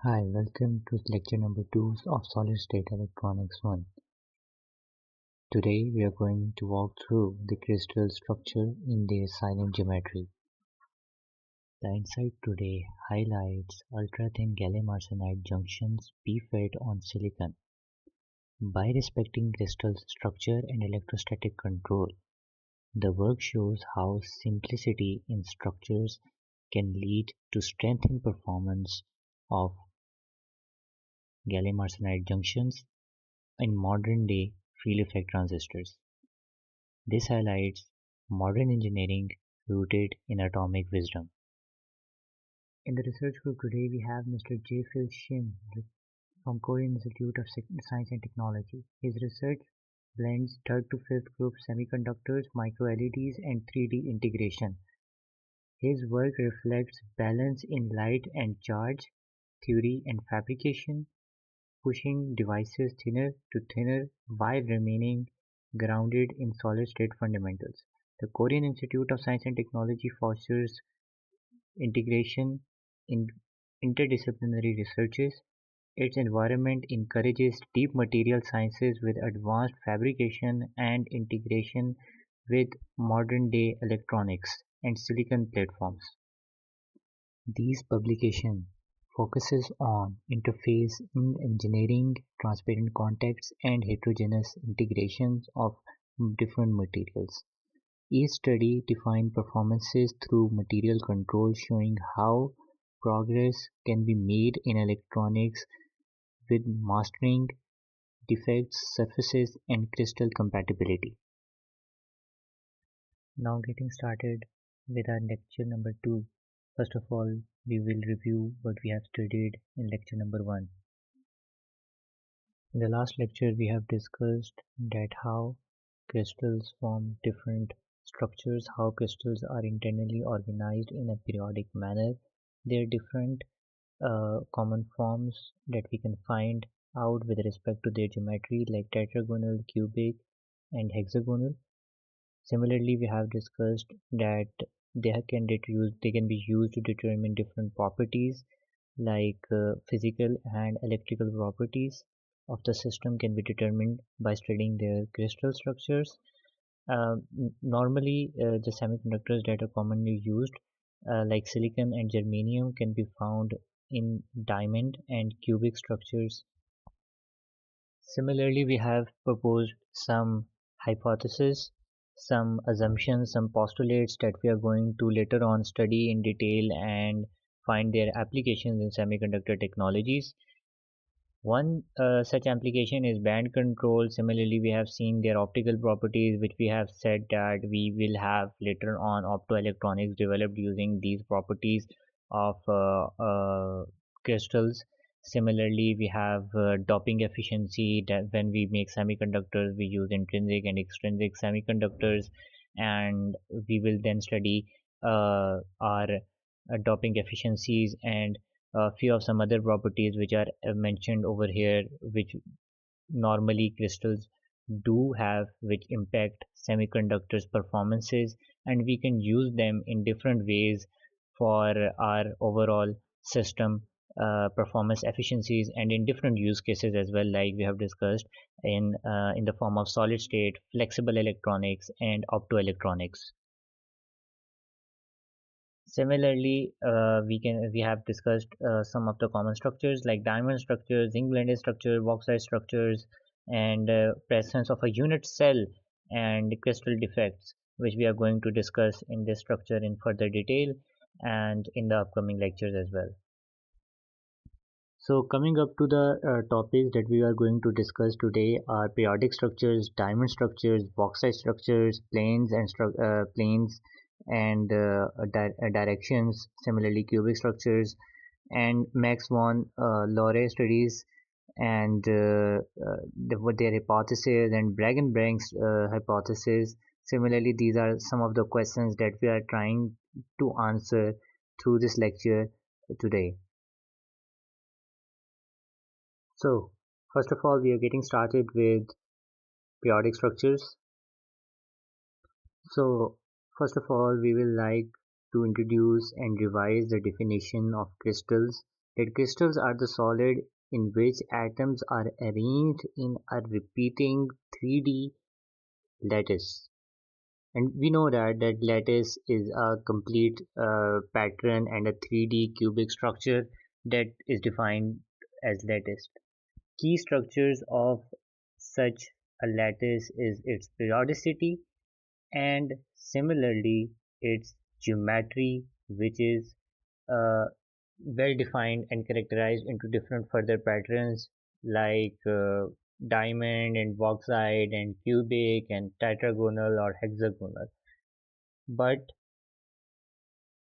Hi, welcome to lecture number 2 of Solid State Electronics 1. Today we are going to walk through the crystal structure in their silent geometry. The insight today highlights ultra-thin gallium arsenide junctions p-fed on silicon. By respecting crystal structure and electrostatic control, the work shows how simplicity in structures can lead to strength in performance of gallium arsenide junctions in modern-day field effect transistors. This highlights modern engineering rooted in atomic wisdom. In the research group today, we have Mr. J. Phil Shin from Korean Institute of Science and Technology. His research blends third to fifth group semiconductors, micro-LEDs, and 3D integration. His work reflects balance in light and charge theory and fabrication, pushing devices thinner to thinner while remaining grounded in solid-state fundamentals. The Korean Institute of Science and Technology fosters integration in interdisciplinary researches. Its environment encourages deep material sciences with advanced fabrication and integration with modern-day electronics and silicon platforms. These publications focuses on interface in engineering, transparent contacts, and heterogeneous integrations of different materials. Each study defines performances through material control, showing how progress can be made in electronics with mastering defects, surfaces, and crystal compatibility. Now getting started with our lecture number 2. First of all, we will review what we have studied in lecture number 1. In the last lecture, we have discussed that how crystals form different structures, how crystals are internally organized in a periodic manner. There are different common forms that we can find out with respect to their geometry, like tetragonal, cubic, and hexagonal. Similarly, we have discussed that they can be used to determine different properties like physical and electrical properties of the system can be determined by studying their crystal structures. Normally, the semiconductors that are commonly used, like silicon and germanium, can be found in diamond and cubic structures. Similarly, we have proposed some hypotheses, some assumptions, some postulates that we are going to later on study in detail and find their applications in semiconductor technologies. One such application is band control. Similarly, we have seen their optical properties, which we have said that we will have later on optoelectronics developed using these properties of crystals. Similarly, we have doping efficiency, that when we make semiconductors, we use intrinsic and extrinsic semiconductors, and we will then study our doping efficiencies and a few of some other properties which are mentioned over here, which normally crystals do have, which impact semiconductors performances, and we can use them in different ways for our overall system performance efficiencies and in different use cases as well, like we have discussed in the form of solid state, flexible electronics, and optoelectronics. Similarly, we have discussed some of the common structures like diamond structures, zinc blended structure, bauxite structures, and presence of a unit cell and crystal defects, which we are going to discuss in this structure in further detail and in the upcoming lectures as well. So coming up to the topics that we are going to discuss today are periodic structures, diamond structures, bauxite structures, planes and directions, similarly cubic structures, and Max von Laure'S studies and what their hypothesis and Bragg and Brank's hypothesis. Similarly, these are some of the questions that we are trying to answer through this lecture today. So, first of all, we are getting started with periodic structures. So, first of all, we will like to introduce and revise the definition of crystals that crystals are the solid in which atoms are arranged in a repeating 3D lattice. And we know that lattice is a complete pattern and a 3D cubic structure that is defined as lattice. Key structures of such a lattice is its periodicity and similarly its geometry, which is uh, well defined and characterized into different further patterns like diamond and bauxite and cubic and tetragonal or hexagonal. But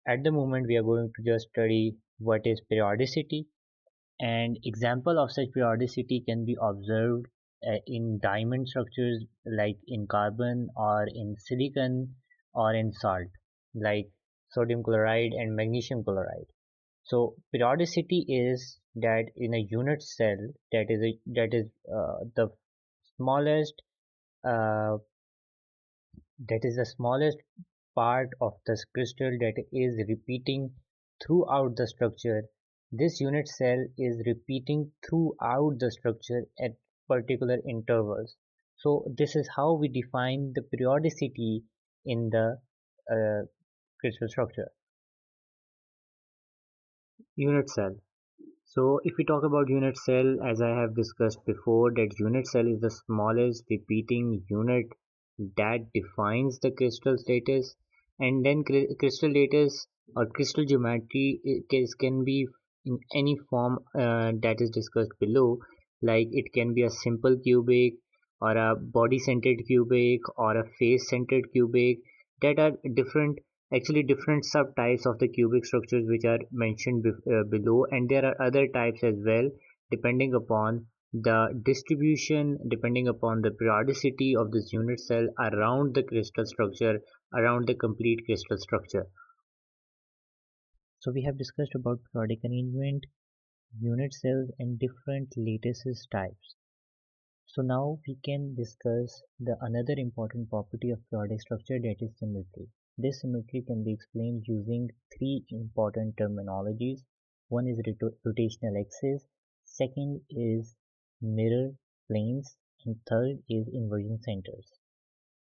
at the moment we are going to just study what is periodicity, and example of such periodicity can be observed in diamond structures like in carbon or in silicon or in salt like sodium chloride and magnesium chloride. So periodicity is that in a unit cell that is the smallest uh, that is the smallest part of the crystal that is repeating throughout the structure. This unit cell is repeating throughout the structure at particular intervals. So this is how we define the periodicity in the uh, crystal structure. Unit cell. So if we talk about unit cell, as I have discussed before, that unit cell is the smallest repeating unit that defines the crystal status, and then crystal lattice or crystal geometry can be in any form that is discussed below, like it can be a simple cubic or a body centered cubic or a face centered cubic, that are different, actually different subtypes of the cubic structures which are mentioned below, and there are other types as well depending upon the distribution, depending upon the periodicity of this unit cell around the crystal structure, around the complete crystal structure. So we have discussed about periodic arrangement, unit cells and different lattices types. So now we can discuss the another important property of periodic structure, that is symmetry. This symmetry can be explained using three important terminologies. One is rotational axis, second is mirror planes, and third is inversion centers.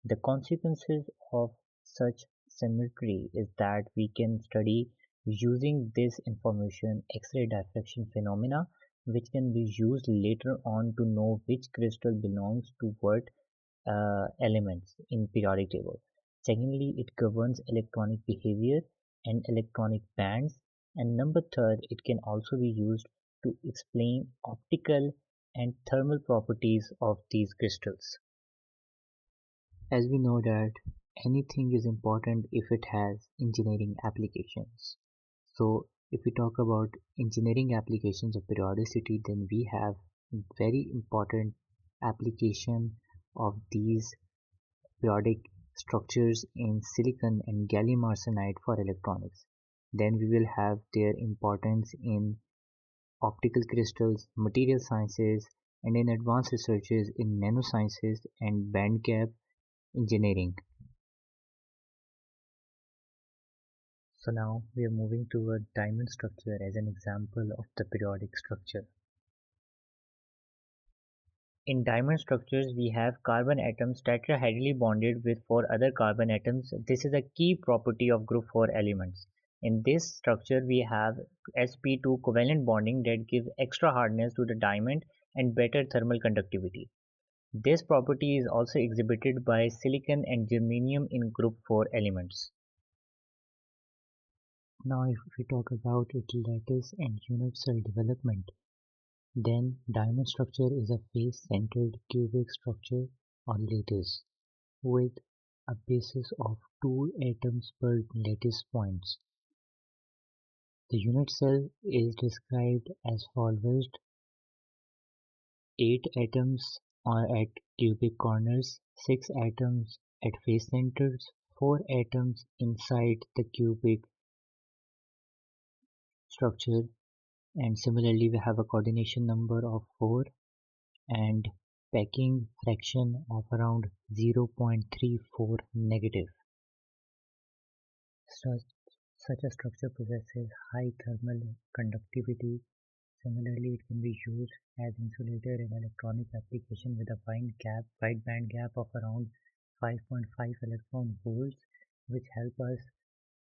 The consequences of such symmetry is that we can study using this information X-ray diffraction phenomena, which can be used later on to know which crystal belongs to what elements in periodic table. Secondly, it governs electronic behavior and electronic bands. And number third, it can also be used to explain optical and thermal properties of these crystals. As we know that anything is important if it has engineering applications. So if we talk about engineering applications of periodicity, then we have very important application of these periodic structures in silicon and gallium arsenide for electronics. Then we will have their importance in optical crystals, material sciences, and in advanced researches in nanosciences and bandgap engineering. So now we are moving toward diamond structure as an example of the periodic structure. In diamond structures, we have carbon atoms tetrahedrally bonded with four other carbon atoms. This is a key property of group 4 elements. In this structure, we have sp2 covalent bonding that gives extra hardness to the diamond and better thermal conductivity. This property is also exhibited by silicon and germanium in group 4 elements. Now if we talk about its lattice and unit cell development, then diamond structure is a face-centered cubic structure or lattice with a basis of 2 atoms per lattice points. The unit cell is described as follows: 8 atoms are at cubic corners, 6 atoms at face centers, 4 atoms inside the cubic structure, and similarly we have a coordination number of 4 and packing fraction of around 0.34 negative. Such a structure possesses high thermal conductivity. Similarly, it can be used as insulator in electronic application with a wide band gap of around 5.5 electron volts, which help us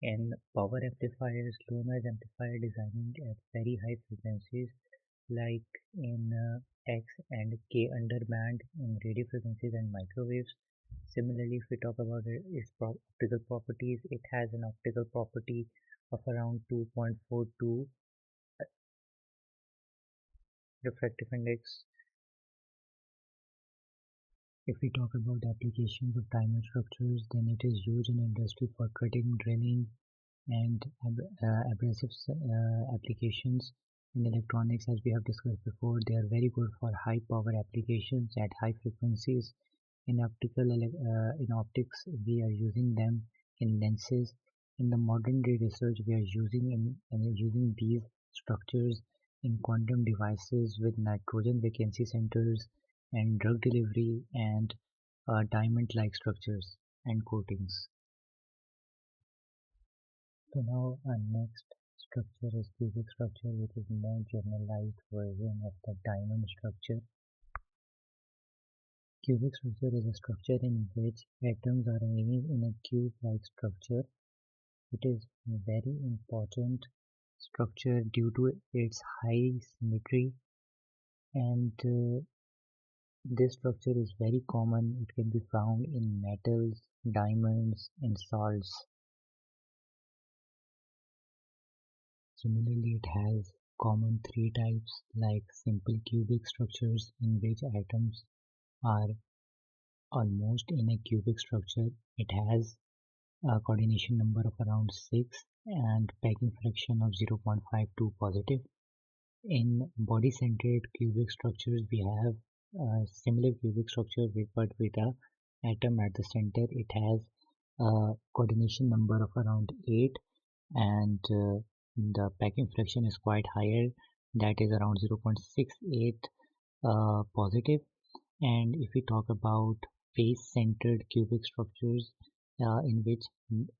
in power amplifiers, low noise amplifier designing at very high frequencies like in X and K underband in radio frequencies and microwaves. Similarly, if we talk about its optical properties, it has an optical property of around 2.42 refractive index. If we talk about applications of diamond structures, then it is used in industry for cutting, drilling, and abrasive applications. In electronics, as we have discussed before, they are very good for high power applications at high frequencies. In optics, we are using them in lenses. In the modern day research, we are using these structures in quantum devices with nitrogen vacancy centers and drug delivery and diamond-like structures and coatings. So now our next structure is cubic structure, which is more generalized version of the diamond structure. Cubic structure is a structure in which atoms are arranged in a cube-like structure. It is a very important structure due to its high symmetry, and this structure is very common. It can be found in metals, diamonds, and salts. Similarly, it has common three types like simple cubic structures in which atoms are almost in a cubic structure. It has a coordination number of around 6 and packing fraction of 0.52 positive. In body-centered cubic structures, we have a similar cubic structure but with a atom at the center. It has a coordination number of around 8 and the packing fraction is quite higher, that is around 0.68 positive. And if we talk about face-centered cubic structures, in which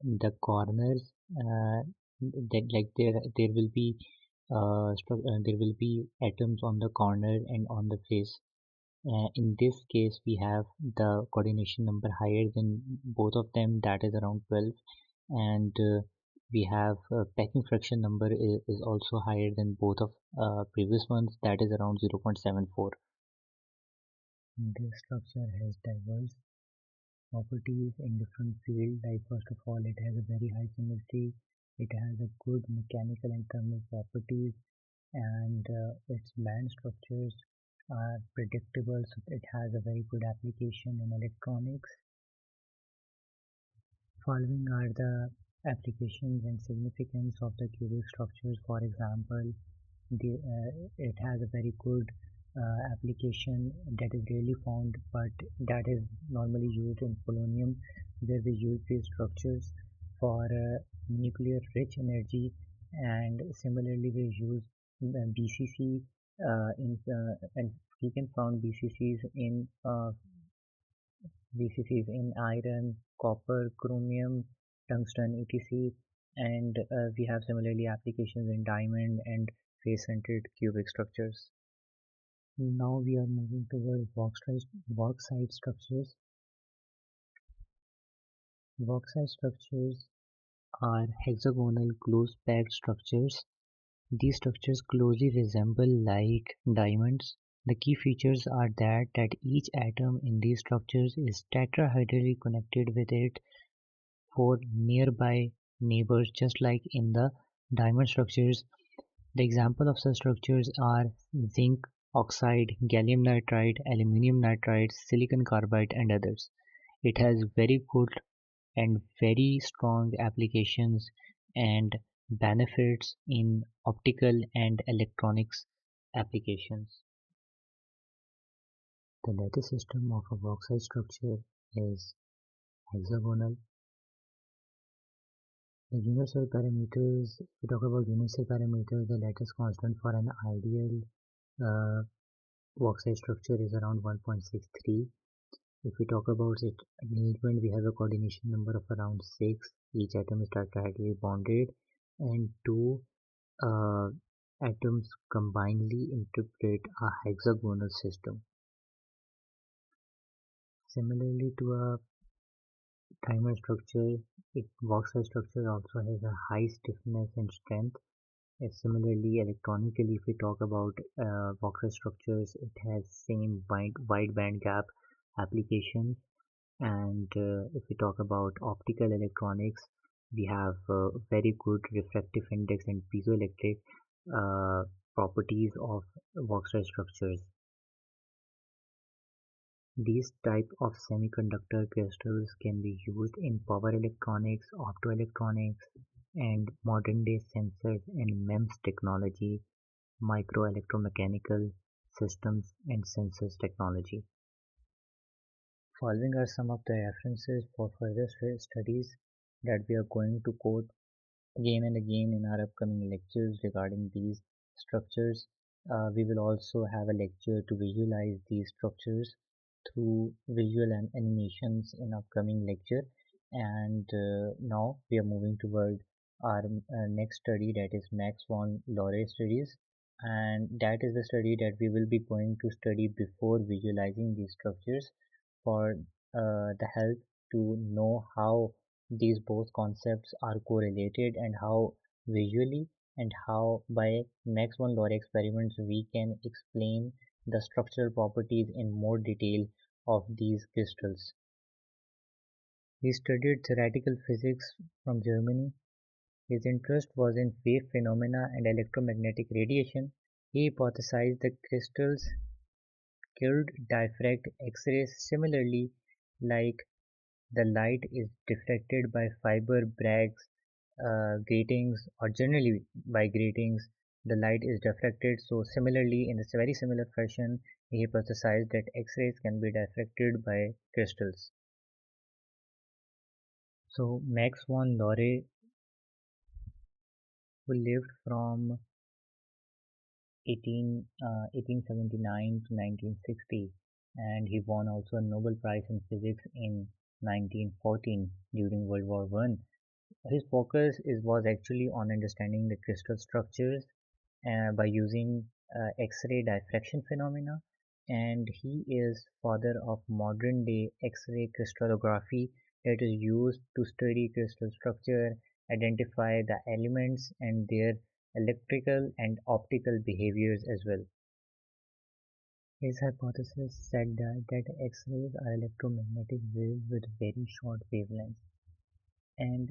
the corners that like there will be there will be atoms on the corner and on the face. In this case, we have the coordination number higher than both of them, that is around 12, and we have packing fraction number is also higher than both of previous ones, that is around 0.74. This structure has diverse properties in different fields. Like first of all, it has a very high symmetry, it has a good mechanical and thermal properties, and its band structures are predictable, so it has a very good application in electronics. Following are the applications and significance of the cubic structures. For example, it has a very good application that is rarely found, but that is normally used in polonium, where we use these structures for nuclear rich energy, and similarly we use BCC and we can found BCCs in iron, copper, chromium, tungsten, etc. And we have similarly applications in diamond and face-centered cubic structures. Now we are moving towards worksite structures. Worksite structures are hexagonal close-packed structures. These structures closely resemble like diamonds. The key features are that each atom in these structures is tetrahedrally connected with its four nearby neighbors, just like in the diamond structures. The example of such structures are zinc oxide, gallium nitride, aluminum nitride, silicon carbide, and others. It has very good and very strong applications and benefits in optical and electronics applications. The lattice system of a worksite structure is hexagonal. The universal parameters, if we talk about universal parameters, the lattice constant for an ideal worksite structure is around 1.63. If we talk about its arrangement, we have a coordination number of around 6. Each atom is tetrahedrally bonded. and two uh, atoms combinedly interpret a hexagonal system. Similarly to a thermal structure, bauxite structure also has a high stiffness and strength. Similarly, electronically, if we talk about bauxite structures, it has same wide band gap applications. And if we talk about optical electronics, we have very good refractive index and piezoelectric uh, properties of bauxite structures. These type of semiconductor crystals can be used in power electronics, optoelectronics, and modern day sensors and MEMS technology, microelectromechanical systems and sensors technology. Following are some of the references for further studies that we are going to quote again and again in our upcoming lectures regarding these structures. We will also have a lecture to visualize these structures through visual and animations in upcoming lecture. And now we are moving toward our next study, that is Max von Laue studies, and that is the study that we will be going to study before visualizing these structures for the help to know how these both concepts are correlated and how visually and how by Max von Laue experiments we can explain the structural properties in more detail of these crystals. He studied theoretical physics from Germany. His interest was in wave phenomena and electromagnetic radiation. He hypothesized that crystals could diffract X-rays similarly like the light is diffracted by fiber Bragg's gratings, or generally by gratings the light is diffracted. So similarly, in a very similar fashion, he hypothesized that X-rays can be diffracted by crystals. So Max von Laue, who lived from 1879 to 1960, and he won also a Nobel Prize in Physics in 1914 during World War One. His focus was actually on understanding the crystal structures by using X-ray diffraction phenomena, and he is father of modern day X-ray crystallography that is used to study crystal structure, identify the elements and their electrical and optical behaviors as well. His hypothesis said that X-rays are electromagnetic waves with very short wavelengths, and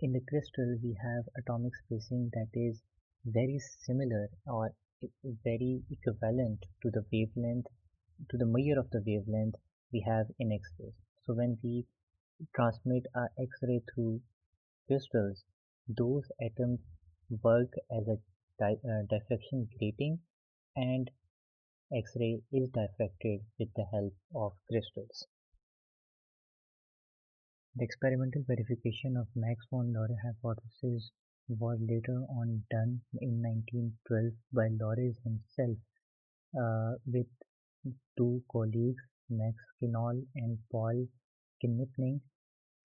in the crystal we have atomic spacing that is very similar or very equivalent to the wavelength, to the measure of the wavelength we have in X-rays. So when we transmit a X-ray through crystals, those atoms work as a diffraction grating, and X-ray is diffracted with the help of crystals. The experimental verification of Max von Laue hypothesis was later on done in 1912 by Laure'S himself with two colleagues, Max Kinol and Paul Knipling,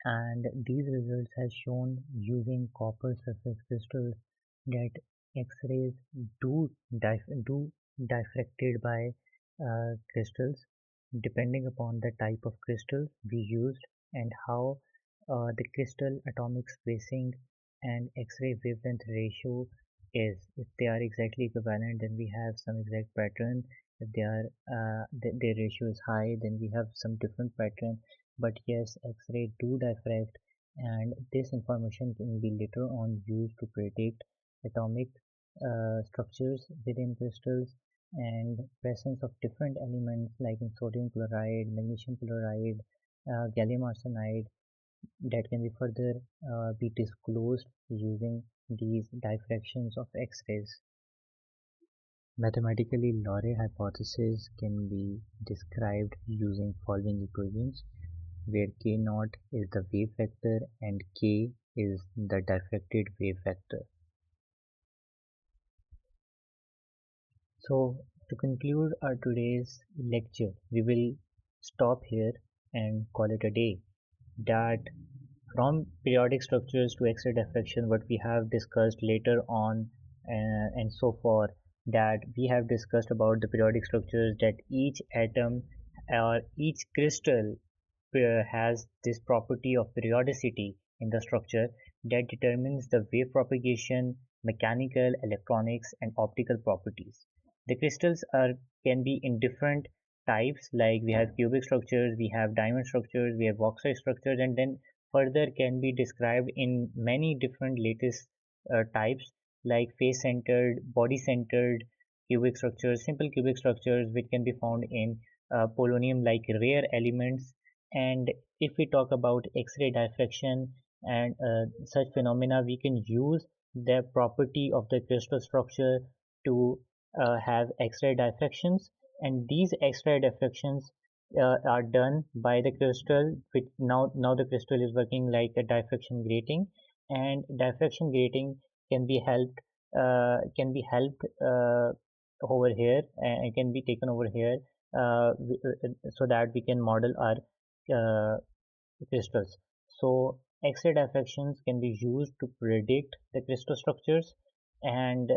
and these results have shown using copper surface crystals that X-rays do diffracted by crystals depending upon the type of crystal we used and how the crystal atomic spacing and X-ray wavelength ratio is. If they are exactly equivalent, then we have some exact pattern. If they are their ratio is high, then we have some different pattern. But yes, X-ray do diffract, and this information can be later on used to predict atomic structures within crystals and presence of different elements like in sodium chloride, magnesium chloride, gallium arsenide that can be further be disclosed using these diffractions of X-rays. Mathematically, Laue hypothesis can be described using following equations, where k naught is the wave vector and k is the diffracted wave vector. So, to conclude our today's lecture, we will stop here and call it a day. That From periodic structures to X-ray diffraction, what we have discussed later on and so far, that we have discussed about the periodic structures, that each atom or each crystal has this property of periodicity in the structure that determines the wave propagation, mechanical, electronics, and optical properties. The crystals are can be in different types, like we have cubic structures, we have diamond structures, we have box-sized structures, and then further can be described in many different lattice types, like face-centered, body-centered cubic structures, simple cubic structures, which can be found in polonium like rare elements. And if we talk about X-ray diffraction and such phenomena, we can use the property of the crystal structure to have X-ray diffractions, and these X-ray diffractions are done by the crystal, which now the crystal is working like a diffraction grating, and diffraction grating can be helped over here, and can be taken over here, so that we can model our uh, crystals. So X-ray diffractions can be used to predict the crystal structures, and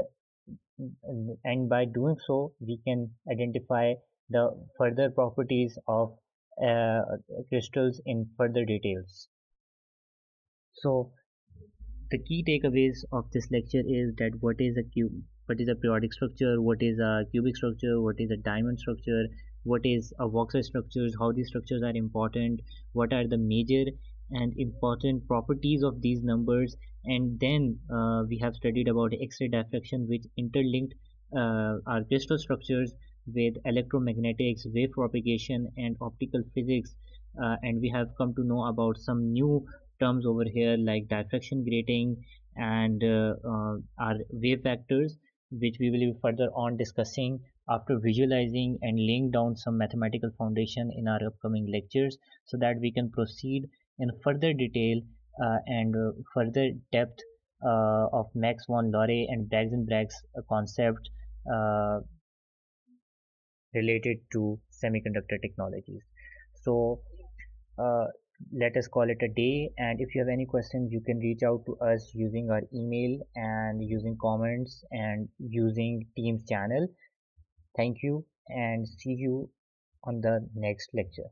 and by doing so we can identify the further properties of uh, crystals in further details. So the key takeaways of this lecture is that what is a periodic structure, what is a cubic structure, what is a diamond structure, what is a voxel structures, how these structures are important, what are the major and important properties of these numbers, and then we have studied about X-ray diffraction, which interlinked our crystal structures with electromagnetics, wave propagation, and optical physics, and we have come to know about some new terms over here like diffraction grating and our wave factors, which we will be further on discussing after visualizing and laying down some mathematical foundation in our upcoming lectures, so that we can proceed in further detail and further depth of Max von Laue and Braggs and Bragg's concept uh, related to semiconductor technologies. So uh, let us call it a day, and if you have any questions you can reach out to us using our email and using comments and using Teams channel. Thank you and see you on the next lecture.